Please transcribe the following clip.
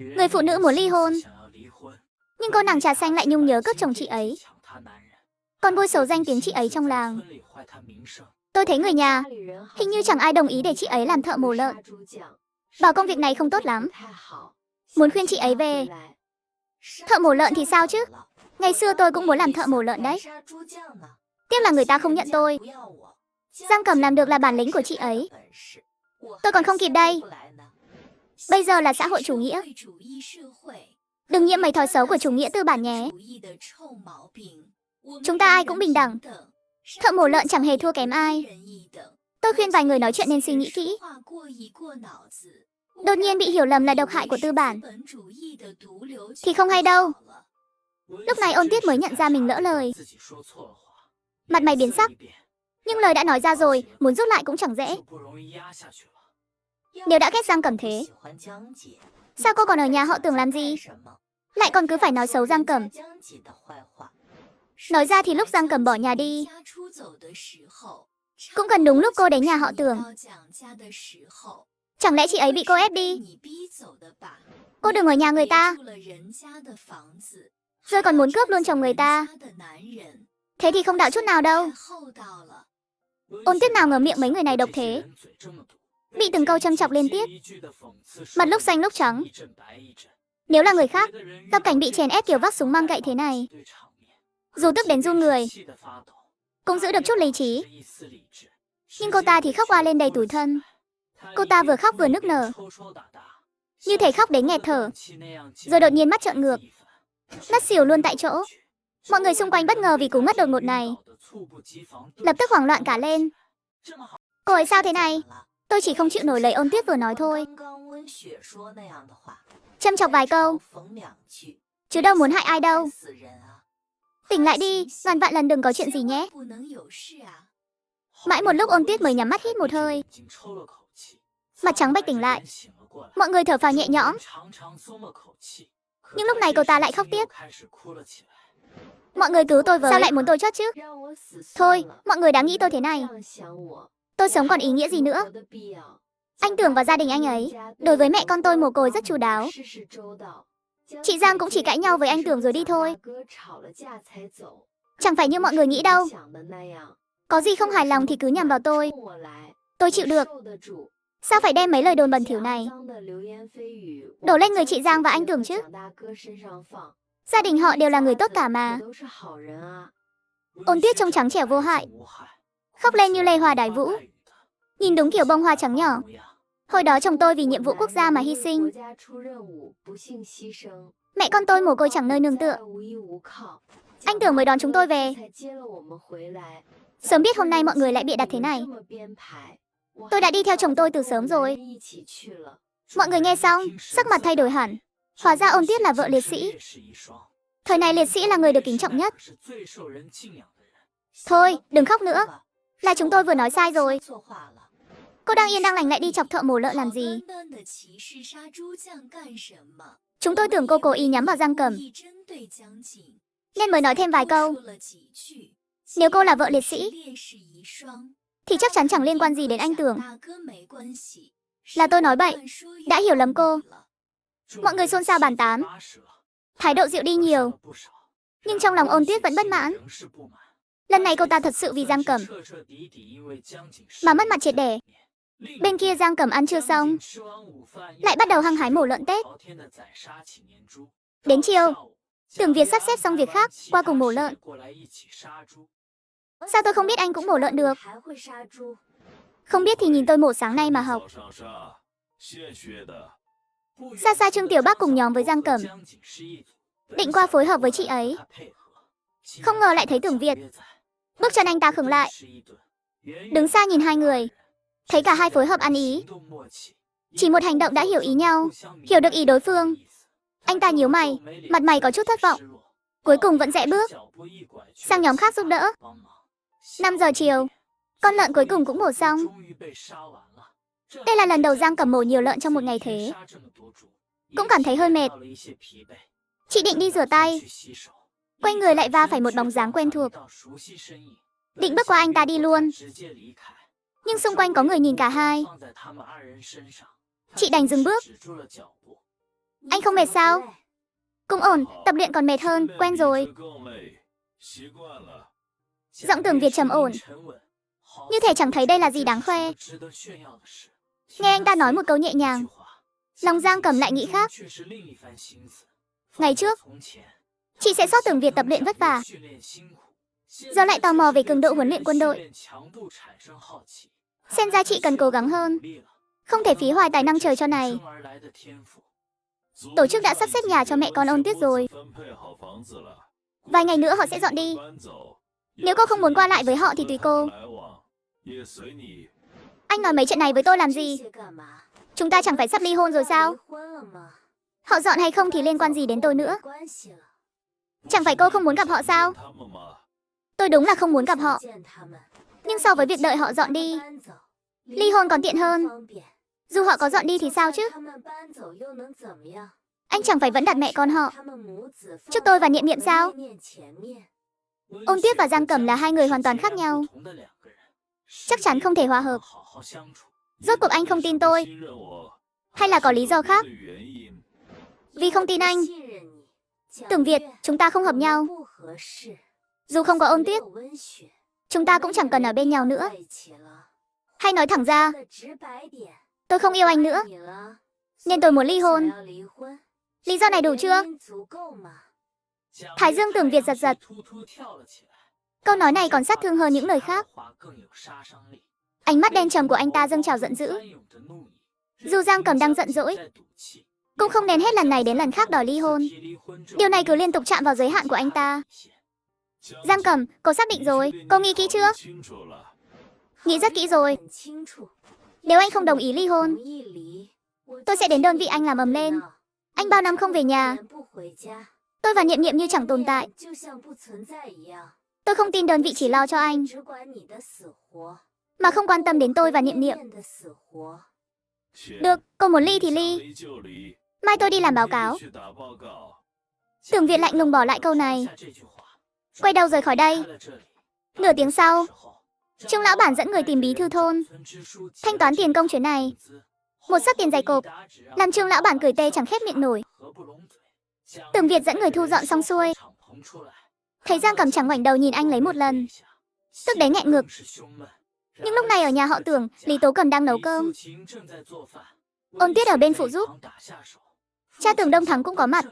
Người phụ nữ muốn ly hôn, nhưng cô nàng trà xanh lại nhung nhớ cướp chồng chị ấy, còn bôi xấu danh tiếng chị ấy trong làng. Tôi thấy người nhà, hình như chẳng ai đồng ý để chị ấy làm thợ mổ lợn. Bảo công việc này không tốt lắm. Muốn khuyên chị ấy về. Thợ mổ lợn thì sao chứ? Ngày xưa tôi cũng muốn làm thợ mổ lợn đấy. Tiếc là người ta không nhận tôi. Giang Cẩm làm được là bản lĩnh của chị ấy. Tôi còn không kịp đây. Bây giờ là xã hội chủ nghĩa. Đừng nhiễm mấy thói xấu của chủ nghĩa tư bản nhé. Chúng ta ai cũng bình đẳng. Thợ mổ lợn chẳng hề thua kém ai. Tôi khuyên vài người nói chuyện nên suy nghĩ kỹ. Đột nhiên bị hiểu lầm là độc hại của tư bản thì không hay đâu. Lúc này Ôn Tuyết mới nhận ra mình lỡ lời. Mặt mày biến sắc. Nhưng lời đã nói ra rồi, muốn rút lại cũng chẳng dễ. Nếu đã ghét Giang Cẩm thế, sao cô còn ở nhà họ Tưởng làm gì? Lại còn cứ phải nói xấu Giang Cẩm. Nói ra thì lúc Giang Cẩm bỏ nhà đi, cũng gần đúng lúc cô đến nhà họ Tưởng. Chẳng lẽ chị ấy bị cô ép đi? Cô đừng ở nhà người ta, rồi còn muốn cướp luôn chồng người ta. Thế thì không đạo chút nào đâu. Ôn Tuyết nào ngờ miệng mấy người này độc thế. Bị từng câu châm chọc liên tiếp, mặt lúc xanh lúc trắng. Nếu là người khác, gặp cảnh bị chèn ép kiểu vác súng mang gậy thế này, dù tức đến run người, cũng giữ được chút lý trí. Nhưng cô ta thì khóc oa lên đầy tủi thân. Cô ta vừa khóc vừa nức nở, như thể khóc đến nghẹt thở, rồi đột nhiên mắt trợn ngược, ngất xỉu luôn tại chỗ. Mọi người xung quanh bất ngờ vì cú ngất đột ngột này, lập tức hoảng loạn cả lên. Cô ấy sao thế này? Tôi chỉ không chịu nổi lời Ôn Tuyết vừa nói thôi. Châm chọc vài câu, chứ đâu muốn hại ai đâu. Tỉnh lại đi, ngàn vạn lần đừng có chuyện gì nhé. Mãi một lúc Ôn Tuyết mới nhắm mắt hít một hơi. Mặt trắng bệch tỉnh lại. Mọi người thở phào nhẹ nhõm. Nhưng lúc này cô ta lại khóc tiếc. Mọi người cứu tôi với. Sao lại muốn tôi chót chứ? Thôi, mọi người đáng nghĩ tôi thế này. Tôi sống còn ý nghĩa gì nữa? Anh Tưởng và gia đình anh ấy, đối với mẹ con tôi mồ côi rất chu đáo. Chị Giang cũng chỉ cãi nhau với anh Tưởng rồi đi thôi. Chẳng phải như mọi người nghĩ đâu. Có gì không hài lòng thì cứ nhằm vào tôi. Tôi chịu được. Sao phải đem mấy lời đồn bẩn thỉu này đổ lên người chị Giang và anh Tưởng chứ? Gia đình họ đều là người tốt cả mà. Ôn Tuyết trông trắng trẻo vô hại, khóc lên như lê hoa đái vũ, nhìn đúng kiểu bông hoa trắng nhỏ. Hồi đó chồng tôi vì nhiệm vụ quốc gia mà hy sinh. Mẹ con tôi mồ côi chẳng nơi nương tựa. Anh Tưởng mới đón chúng tôi về. Sớm biết hôm nay mọi người lại bịa đặt thế này, tôi đã đi theo chồng tôi từ sớm rồi. Mọi người nghe xong, sắc mặt thay đổi hẳn. Hóa ra Ôn Tuyết là vợ liệt sĩ. Thời này liệt sĩ là người được kính trọng nhất. Thôi, đừng khóc nữa. Là chúng tôi vừa nói sai rồi. Cô đang yên đang lành lại đi chọc thợ mổ lợn làm gì? Chúng tôi tưởng cô cố ý nhắm vào Giang Cẩm, nên mới nói thêm vài câu. Nếu cô là vợ liệt sĩ, thì chắc chắn chẳng liên quan gì đến anh Tưởng. Là tôi nói bậy, đã hiểu lầm cô. Mọi người xôn xao bàn tán, thái độ dịu đi nhiều. Nhưng trong lòng Ôn Tuyết vẫn bất mãn. Lần này cô ta thật sự vì Giang Cẩm mà mất mặt triệt để. Bên kia Giang Cẩm ăn trưa xong, lại bắt đầu hăng hái mổ lợn Tết. Đến chiều, Tưởng Việt sắp xếp xong việc khác, qua cùng mổ lợn. Sao tôi không biết anh cũng mổ lợn được? Không biết thì nhìn tôi mổ sáng nay mà học. Xa xa Trương Tiểu Bắc cùng nhóm với Giang Cẩm, định qua phối hợp với chị ấy. Không ngờ lại thấy Tưởng Việt. Bước chân anh ta khựng lại, đứng xa nhìn hai người, thấy cả hai phối hợp ăn ý. Chỉ một hành động đã hiểu ý nhau, hiểu được ý đối phương. Anh ta nhíu mày, mặt mày có chút thất vọng. Cuối cùng vẫn rẽ bước sang nhóm khác giúp đỡ. 5 giờ chiều, con lợn cuối cùng cũng mổ xong. Đây là lần đầu Giang Cẩm mổ nhiều lợn trong một ngày thế. Cũng cảm thấy hơi mệt. Chị định đi rửa tay, quay người lại va phải một bóng dáng quen thuộc. Định bước qua anh ta đi luôn, nhưng xung quanh có người nhìn cả hai. Chị đành dừng bước. Anh không mệt sao? Cũng ổn, tập luyện còn mệt hơn, quen rồi. Giọng Tưởng Việt trầm ổn, như thể chẳng thấy đây là gì đáng khoe. Nghe anh ta nói một câu nhẹ nhàng, lòng Giang Cẩm lại nghĩ khác. Ngày trước, chị sẽ sót Tưởng Việt tập luyện vất vả, giờ lại tò mò về cường độ huấn luyện quân đội. Xem ra chị cần cố gắng hơn, không thể phí hoài tài năng trời cho này. Tổ chức đã sắp xếp nhà cho mẹ con Ôn Tuyết rồi. Vài ngày nữa họ sẽ dọn đi. Nếu cô không muốn qua lại với họ thì tùy cô. Anh nói mấy chuyện này với tôi làm gì? Chúng ta chẳng phải sắp ly hôn rồi sao? Họ dọn hay không thì liên quan gì đến tôi nữa? Chẳng phải cô không muốn gặp họ sao? Tôi đúng là không muốn gặp họ. Nhưng so với việc đợi họ dọn đi, ly hôn còn tiện hơn. Dù họ có dọn đi thì sao chứ? Anh chẳng phải vẫn đặt mẹ con họ trước tôi và Niệm Niệm sao? Ôn Tuyết và Giang Cẩm là hai người hoàn toàn khác nhau, chắc chắn không thể hòa hợp. Rốt cuộc anh không tin tôi, hay là có lý do khác? Vì không tin anh. Tưởng Việt, chúng ta không hợp nhau. Dù không có Ôn Tuyết, chúng ta cũng chẳng cần ở bên nhau nữa. Hay nói thẳng ra, tôi không yêu anh nữa, nên tôi muốn ly hôn. Lý do này đủ chưa? Thái dương Tưởng Việt giật giật. Câu nói này còn sát thương hơn những lời khác. Ánh mắt đen trầm của anh ta dâng trào giận dữ. Dù Giang Cẩm đang giận dỗi, cũng không nên hết lần này đến lần khác đòi ly hôn. Điều này cứ liên tục chạm vào giới hạn của anh ta. Giang Cẩm, cô xác định rồi, cô nghĩ kỹ chưa? Nghĩ rất kỹ rồi. Nếu anh không đồng ý ly hôn, tôi sẽ đến đơn vị anh làm ầm lên. Anh bao năm không về nhà, tôi và Niệm Niệm như chẳng tồn tại. Tôi không tin đơn vị chỉ lo cho anh, mà không quan tâm đến tôi và Niệm Niệm. Được, cô muốn ly thì ly. Mai tôi đi làm báo cáo. Tưởng Việt lạnh lùng bỏ lại câu này, quay đầu rời khỏi đây. Nửa tiếng sau, Trương lão bản dẫn người tìm bí thư thôn, thanh toán tiền công chuyến này. Một sấp tiền dày cộp, làm Trương lão bản cười tê chẳng khép miệng nổi. Tưởng Việt dẫn người thu dọn xong xuôi, thấy Giang Cẩm chẳng ngoảnh đầu nhìn anh lấy một lần, tức đến nghẹn ngực. Nhưng lúc này ở nhà họ Tưởng, Lý Tố Cầm đang nấu cơm, Ôn Tuyết ở bên phụ giúp. Cha Tưởng Đông Thắng cũng có mặt.